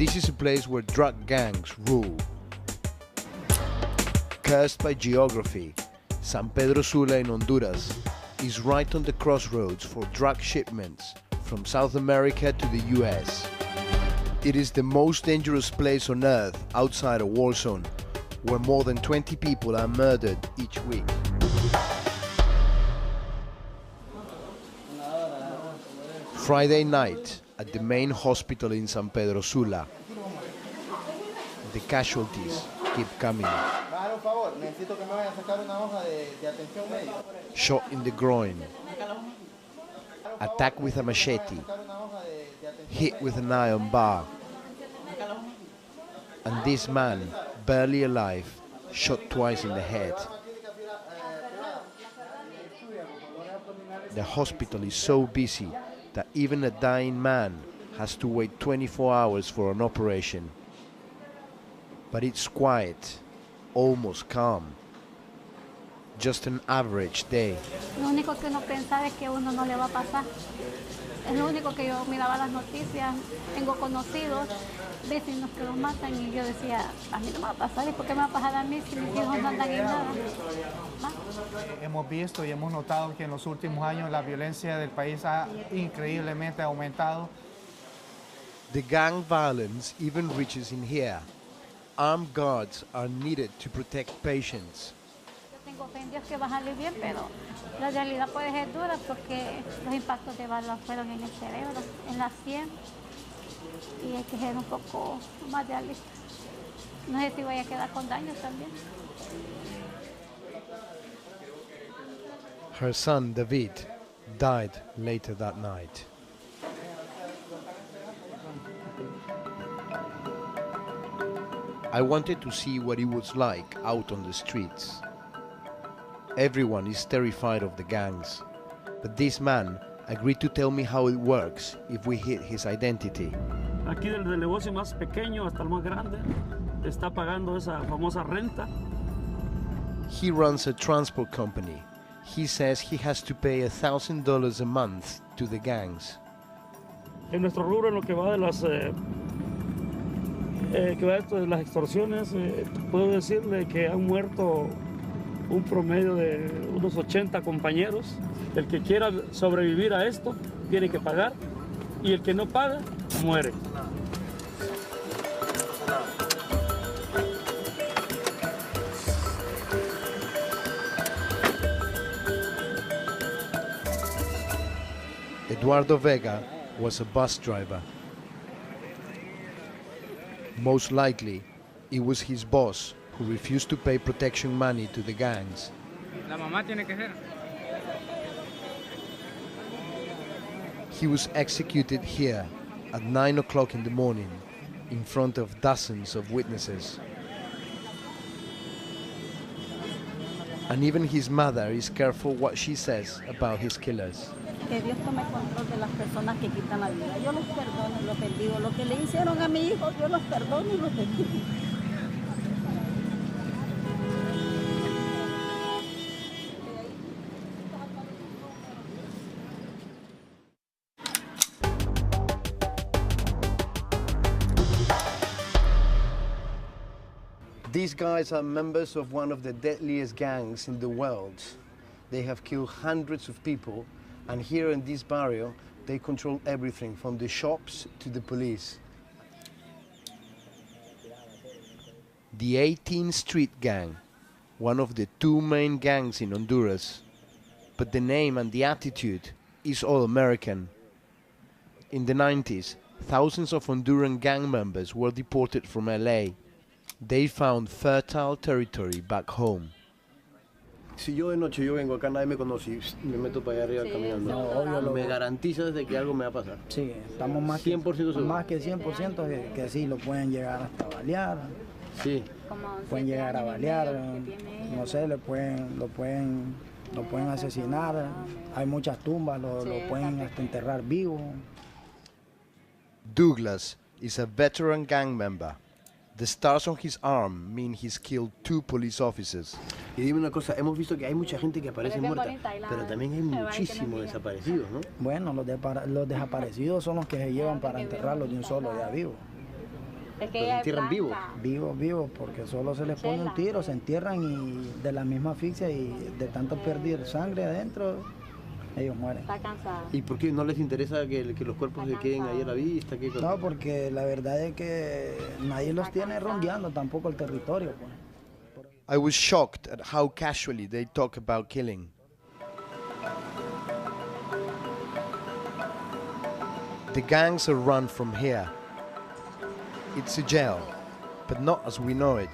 This is a place where drug gangs rule. Cursed by geography, San Pedro Sula in Honduras is right on the crossroads for drug shipments from South America to the US. It is the most dangerous place on earth outside a war zone, where more than 20 people are murdered each week. Friday night at the main hospital in San Pedro Sula. The casualties keep coming. Shot in the groin, attacked with a machete, hit with an iron bar, and this man, barely alive, shot twice in the head. The hospital is so busy that even a dying man has to wait 24 hours for an operation. But it's quiet, almost calm. Just an average day. Lo único que uno pensaba es que uno no le va a pasar. Es lo único que yo miraba las noticias. Tengo conocidos, vecinos que los matan y yo decía, a mí no me va a pasar, ¿y por qué me va a pasar a mí si mis hijos no andan en nada? ¿Va? Hemos visto y hemos notado que en los últimos años la violencia del país ha increíblemente aumentado. The gang violence even reaches in here. Armed guards are needed to protect patients. Yo tengo fe en Dios que va a salir bien, pero la realidad puede ser dura porque los impactos de bala fueron en el cerebro, en la sien, y hay que ser un poco más realista. No sé si voy a quedar con daños también. Her son, David, died later that night. I wanted to see what it was like out on the streets. Everyone is terrified of the gangs, but this man agreed to tell me how it works if we hid his identity. Aquí desde el negocio más pequeño hasta el más grande está pagando esa famosa renta. He runs a transport company. He says he has to pay $1,000 a month to the gangs. En nuestro rubro, en lo que va de las las extorsiones, puedo decirle que han muerto un promedio de unos 80 compañeros. El que quiera sobrevivir a esto tiene que pagar y el que no paga muere. Eduardo Vega was a bus driver. Most likely, it was his boss who refused to pay protection money to the gangs. La mamá tiene que ser. He was executed here at 9 o'clock in the morning in front of dozens of witnesses. And even his mother is careful what she says about his killers. Que Dios tome control de las personas que quitan la vida. Yo los perdono y los bendigo. Lo que le hicieron a mi hijo, yo los perdono y los bendigo. These guys are members of one of the deadliest gangs in the world. They have killed hundreds of people, and here in this barrio, they control everything from the shops to the police. The 18th Street Gang, one of the two main gangs in Honduras. But the name and the attitude is all American. In the 90s, thousands of Honduran gang members were deported from LA. They found fertile territory back home. Si yo de noche yo vengo acá, nadie me conoce y me meto para allá arriba caminando. No, obvio, me garantizas de que algo me va a pasar. Sí, estamos más 100% seguro. Más que 100% que sí, lo pueden llegar hasta balear. Sí. Pueden llegar a balear, no sé, lo pueden asesinar. Hay muchas tumbas, lo pueden hasta enterrar vivo. Douglas is a veteran gang member. The stars on his arm mean he's killed 2 police officers. Y dime una cosa, hemos visto que hay mucha gente que aparece muerta, pero también hay muchísimos desaparecidos, ¿no? Bueno, los desaparecidos son los que se llevan para enterrarlos de un solo ya vivo. Es que Los ella es entierran vivos. blanca. Vivos, vivos, porque solo se les pone un tiro, se entierran y de la misma asfixia y de tanto perder sangre adentro, ellos mueren. Está cansada. ¿Y por qué no les interesa que los cuerpos se queden ahí a la vista? ¿Qué cosa? No, porque la verdad es que nadie los tiene rondeando tampoco el territorio, pues. I was shocked at how casually they talk about killing. The gangs are run from here. It's a jail, but not as we know it.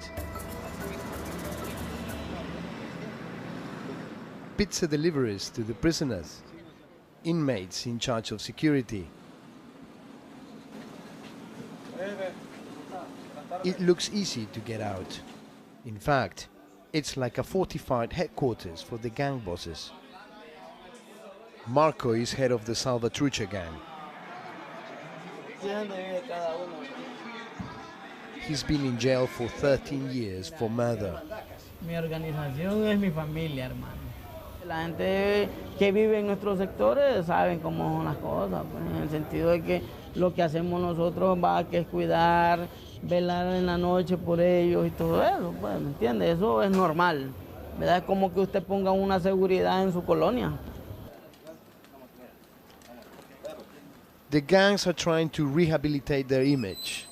Pizza deliveries to the prisoners, inmates in charge of security. It looks easy to get out. In fact, it's like a fortified headquarters for the gang bosses. Marco is head of the Salvatrucha gang. He's been in jail for 13 years for murder. Mi organización es mi familia, hermano. La gente que vive en nuestros sectores saben cómo son las cosas, pues, en el sentido de que lo que hacemos nosotros va que es cuidar, velar en la noche por ellos y todo eso, pues, ¿me entiende? Eso es normal, ¿verdad? Es como que usted ponga una seguridad en su colonia. The gangs are trying to rehabilitate their image,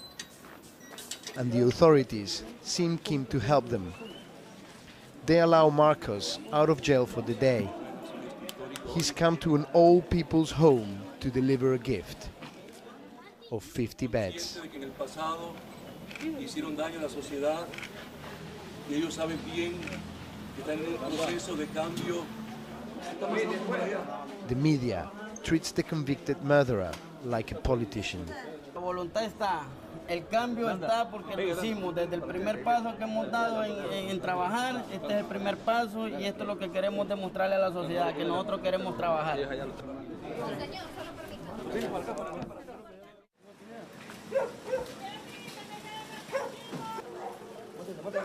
and the authorities seem keen to help them. They allow Marcos out of jail for the day. He's come to an old people's home to deliver a gift of 50 beds. En el pasado hicieron daño a la sociedad y ellos saben bien que están en un proceso de cambio. The media treats the convicted murderer like a politician. La voluntad está, el cambio está porque lo hicimos desde el primer paso que hemos dado en trabajar. Este es el primer paso y esto es lo que queremos demostrarle a la sociedad, que nosotros queremos trabajar.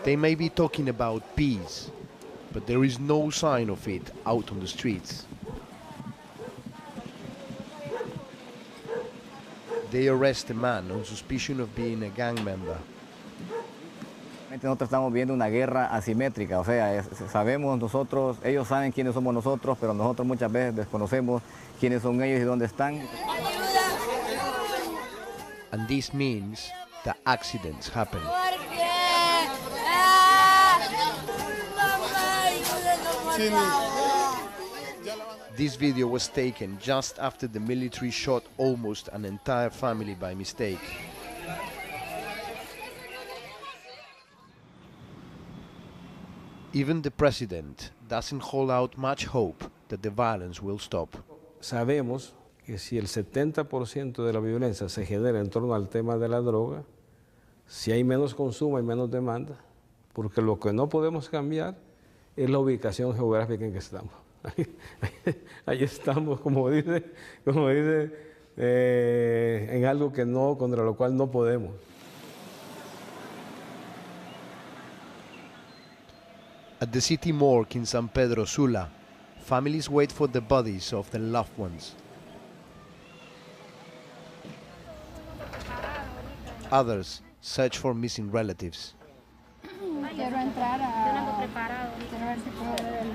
They may be talking about peace, but there is no sign of it out on the streets. They arrest a man on suspicion of being a gang member. Nosotros estamos viendo una guerra asimétrica, o sea, sabemos nosotros, ellos saben quiénes somos nosotros, pero nosotros muchas veces desconocemos quiénes son ellos y dónde están. And this means that accidents happen. This video was taken just after the military shot almost an entire family by mistake. Even the president doesn't hold out much hope that the violence will stop. Sabemos que si el 70% de la violencia se genera en torno al tema de la droga, si hay menos consumo, hay menos demanda, porque lo que no podemos cambiar es la ubicación geográfica en que estamos. Ahí estamos, como dice, en algo que no, contra lo cual no podemos. At the city morgue in San Pedro Sula, families wait for the bodies of their loved ones. Others search for missing relatives. Quiero entrar a... Quiero ver si puedo ver.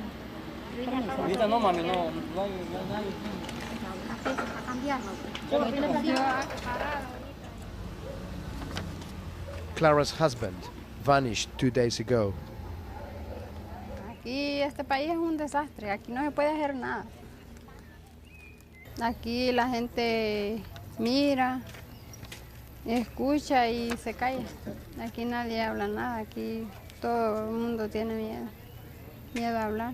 Ahorita no, mami, no. A cambiarlo. Clara's husband vanished 2 days ago. Aquí este país es un desastre, aquí no se puede hacer nada. Aquí la gente mira, escucha y se calla. Aquí nadie habla nada, aquí todo el mundo tiene miedo a hablar.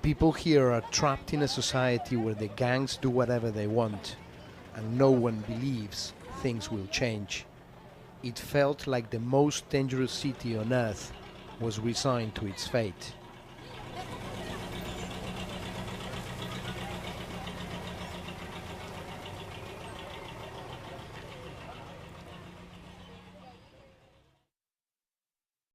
People here are trapped in a society where the gangs do whatever they want, and no one believes things will change. It felt like the most dangerous city on earth was resigned to its fate.